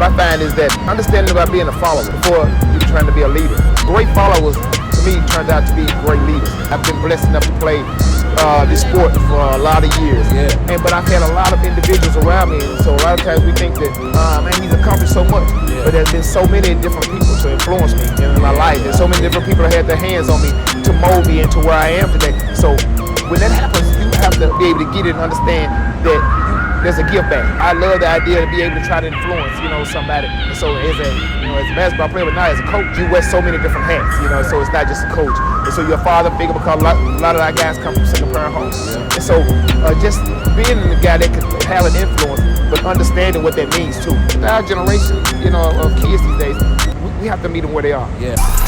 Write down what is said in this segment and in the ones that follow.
what I find is that understanding about being a follower before you're trying to be a leader. Great followers, to me, turns out to be great leaders. I've been blessed enough to play this sport for a lot of years, but I've had a lot of individuals around me, and so a lot of times we think that, man, he's accomplished so much, but there's been so many different people to influence me in my life. There's so many different people that had their hands on me to mold me into where I am today. So when that happens, you have to be able to get it and understand that there's a give back. I love the idea to be able to try to influence, somebody. And so as a basketball player, but now as a coach, you wear so many different hats, so it's not just a coach. And so your father figure, because a lot of our guys come from single parent homes. And so just being the guy that can have an influence, but understanding what that means too. Our generation, of kids these days, we have to meet them where they are.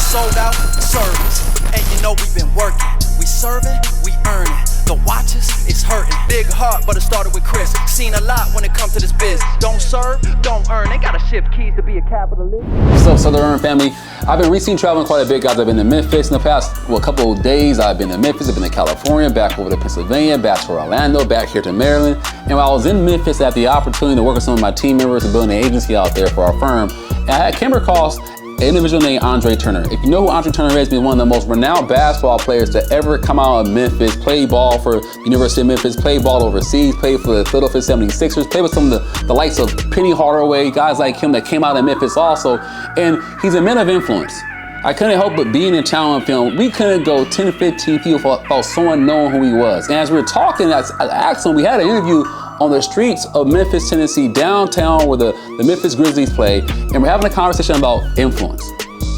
Sold out service, and we've been working. We serving, we earning. The watches, it's hurting. Big heart, but it started with Chris. Seen a lot when it comes to this biz. Don't serve, don't earn. They gotta shift keys to be a capitalist. What's up, Southern family? I've been recently traveling quite a bit, guys. I've been to Memphis in the past couple of days. I've been to Memphis, I've been to California, back over to Pennsylvania, back to Orlando, back here to Maryland. And while I was in Memphis, I had the opportunity to work with some of my team members and building an agency out there for our firm. And I came across an individual named Andre Turner. If you know who Andre Turner is, he's one of the most renowned basketball players to ever come out of Memphis, play ball for the University of Memphis, play ball overseas, played for the Philadelphia 76ers, played with some of the likes of Penny Hardaway, guys like him that came out of Memphis also. And he's a man of influence. I couldn't help but being in Channel Film, we couldn't go 10 to 15 feet without someone knowing who he was. And as we were talking, I asked him, we had an interview on the streets of Memphis, Tennessee, downtown where the Memphis Grizzlies play, and we're having a conversation about influence.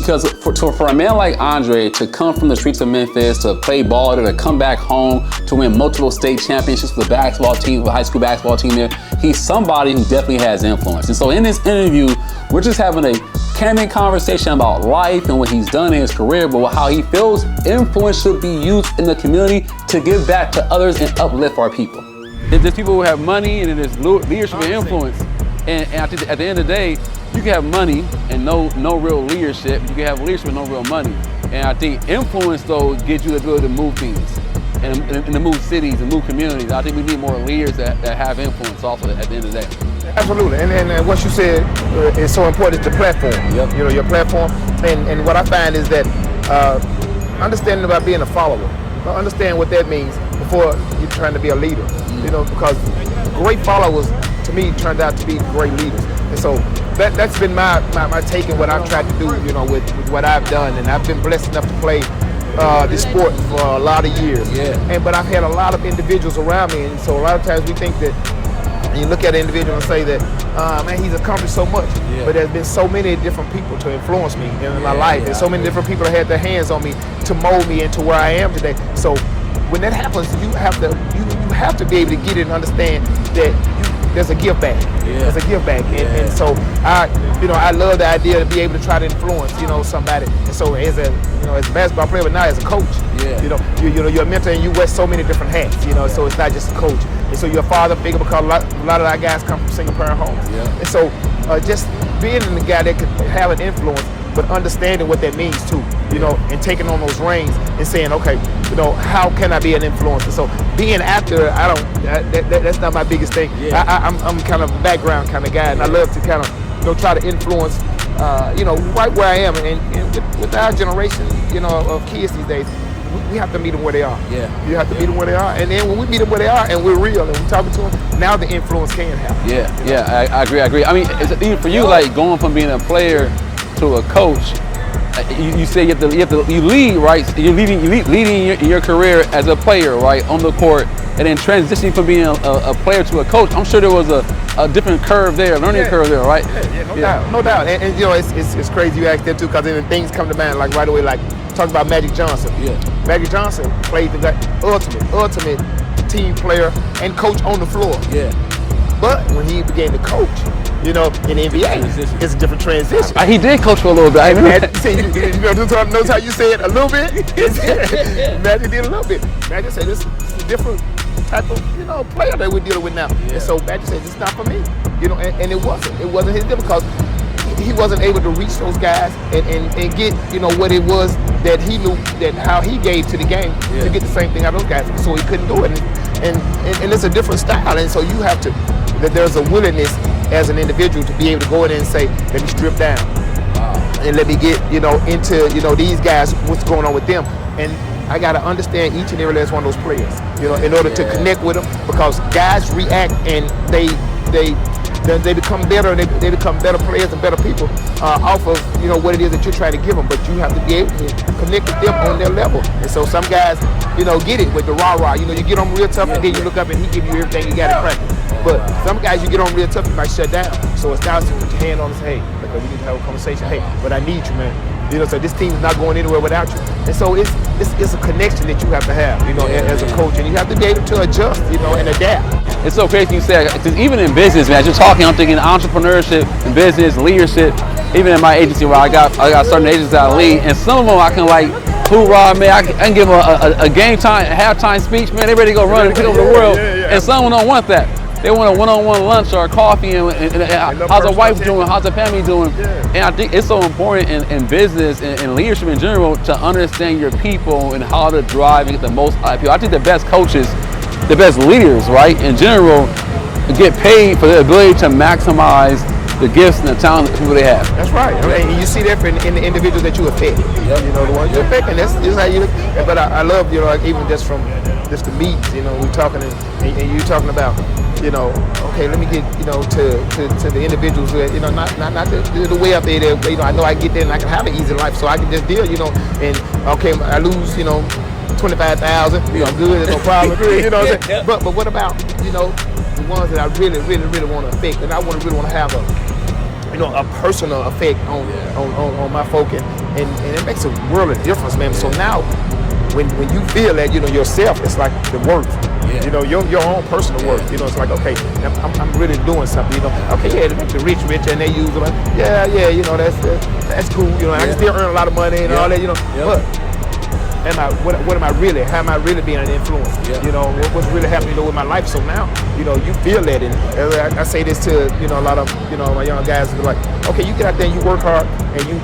Because for a man like Andre to come from the streets of Memphis, to play ball there, to come back home, to win multiple state championships with the basketball team, the high school basketball team there, he's somebody who definitely has influence. And so in this interview, we're just having a candid conversation about life and what he's done in his career, but how he feels influence should be used in the community to give back to others and uplift our people. There's people who have money, and then there's leadership and influence. And I think at the end of the day, you can have money and no real leadership. You can have leadership and no real money. And I think influence, though, gives you the ability to move things and to move cities and move communities. I think we need more leaders that have influence also at the end of the day. Absolutely. And what you said is so important, is the platform. Your platform. And what I find is that understanding about being a follower, understand what that means before you're trying to be a leader. Because great followers, to me, turned out to be great leaders. And so that's been my take and what I've tried to do, with what I've done. And I've been blessed enough to play this sport for a lot of years. But I've had a lot of individuals around me, and so a lot of times we think that, you look at an individual and say that, man, he's accomplished so much, but there's been so many different people to influence me in my life. There's so many different people that had their hands on me to mold me into where I am today. So when that happens, you have to be able to get it and understand that there's a give back. There's a give back, and so I love the idea to be able to try to influence, somebody. And so as a basketball player, but now as a coach, you're a mentor and you wear so many different hats. So it's not just a coach. And so your father figure, because a lot of our guys come from single parent homes. And so just being the guy that could have an influence, but understanding what that means too, and taking on those reins and saying, okay, how can I be an influencer? So being actor, that's not my biggest thing. I'm kind of a background kind of guy, and I love to kind of try to influence, right where I am. And with our generation, of kids these days, we have to meet them where they are. You have to meet them where they are, and then when we meet them where they are and we're real and we're talking to them, now the influence can happen. I agree. I mean, even for you, like going from being a player to a coach, you say you lead, right? You're leading your career as a player, right, on the court, and then transitioning from being a player to a coach. I'm sure there was a different curve there, learning curve there, right? No doubt. And it's crazy you asked that too, because then things come to mind like right away, like talk about Magic Johnson. Magic Johnson played the ultimate team player and coach on the floor. But when he began to coach, in the NBA, it's a different transition. He did coach for a little bit. Notice how you say it a little bit? Magic did a little bit. Magic said this is a different type of player that we're dealing with now. And so Magic said, this is not for me. And it wasn't his deal, because he wasn't able to reach those guys and get, what it was that he knew, that how he gave to the game to get the same thing out of those guys. So he couldn't do it. And it's a different style. And so you have to, that there's a willingness as an individual to be able to go in and say, let me strip down. And let me get, into, these guys, what's going on with them. And I got to understand each and every last one of those players, in order to connect with them, because guys react and they become better, and they become better players and better people off of, what it is that you're trying to give them. But you have to be able to connect with them on their level. And so some guys, get it with the rah-rah. You get on real tough, and then you look up and he give you everything you got to practice. But some guys, you get on real tough, you might shut down. So it's now to put your hand on and say, hey, we need to have a conversation. Hey, but I need you, man. So this team is not going anywhere without you. And so it's a connection that you have to have, as a coach, and you have to be able to adjust, and adapt. It's so crazy you say, because even in business, man, as you're talking, I'm thinking entrepreneurship, and business, leadership. Even in my agency where I got certain agents that I lead, and some of them I can hoorah, man. I can give them a game time, halftime speech, man. They ready to go run and take over the world. And some of them don't want that. They want a one-on-one lunch or a coffee, and how's the wife doing, how's the family doing. And I think it's so important in business and leadership in general to understand your people and how to drive and get the most out of people. I think the best coaches, the best leaders, right, in general, get paid for the ability to maximize the gifts and the talent that people they have. That's right. And you see that in the individuals that you affect. The ones you affect, and that's how you look. But I love, even just from the meetings, we're talking and you talking about, okay, let me get, to the individuals who, not the way up there that, I know I get there and I can have an easy life, so I can just deal, and okay, I lose, 25,000, I'm good, there's no problem, what I'm saying? But what about, the ones that I really want to affect, and I really want to have a personal effect on my folk, and it makes a world of difference, man. So now, when you feel that, yourself, it's like the worth. Your own personal worth. It's like, okay, I'm really doing something. Okay, yeah, they make the rich and they use them. Yeah, that's cool. And I can still earn a lot of money and all that. But what am I really? How am I really being an influence? What's really happening with my life? So now, you feel that, and I say this to a lot of my young guys. They're like, okay, you get out there and you work hard and you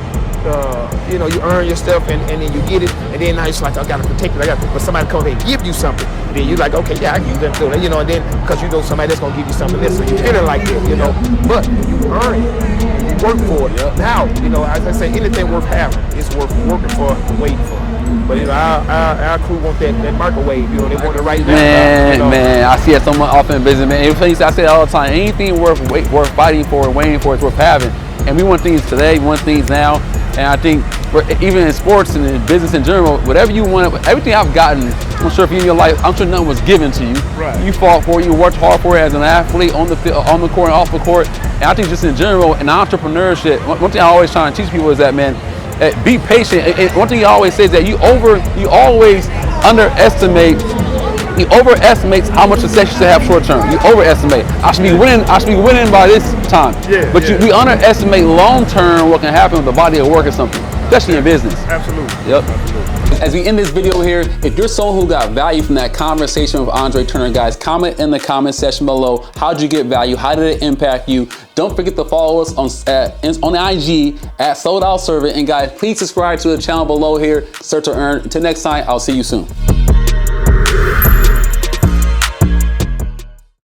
earn your stuff and then you get it, and then now it's like, I gotta protect it. But somebody come and give you something, then you're like, okay, yeah, I can use that, and then because somebody that's gonna give you something else, so you feel it like that, But you earn it, you work for it. Now, as I say, anything worth having, it's worth working for and waiting for. But our crew want that microwave, they want it right now. Man, I see it so much often in business, man. I say it all the time. Anything worth fighting for and waiting for is worth having. And we want things today, we want things now. And I think even in sports and in business in general, whatever you want, everything I've gotten, I'm sure if you in your life, I'm sure nothing was given to you. Right. You fought for it, you worked hard for it as an athlete on the field, on the court and off the court. And I think just in general, in entrepreneurship, one thing I always try to teach people is that, man, be patient. And one thing you always say is that you always underestimate. He overestimates how much success you should have short term. You overestimate. I should be winning by this time. We underestimate long term what can happen with the body of work or something, especially in business. Absolutely. Yep. As we end this video here, if you're someone who got value from that conversation with Andre Turner, guys, comment in the comment section below. How'd you get value? How did it impact you? Don't forget to follow us on IG at Sold Out Servant. And guys, please subscribe to the channel below here, Search to Earn. Until next time, I'll see you soon.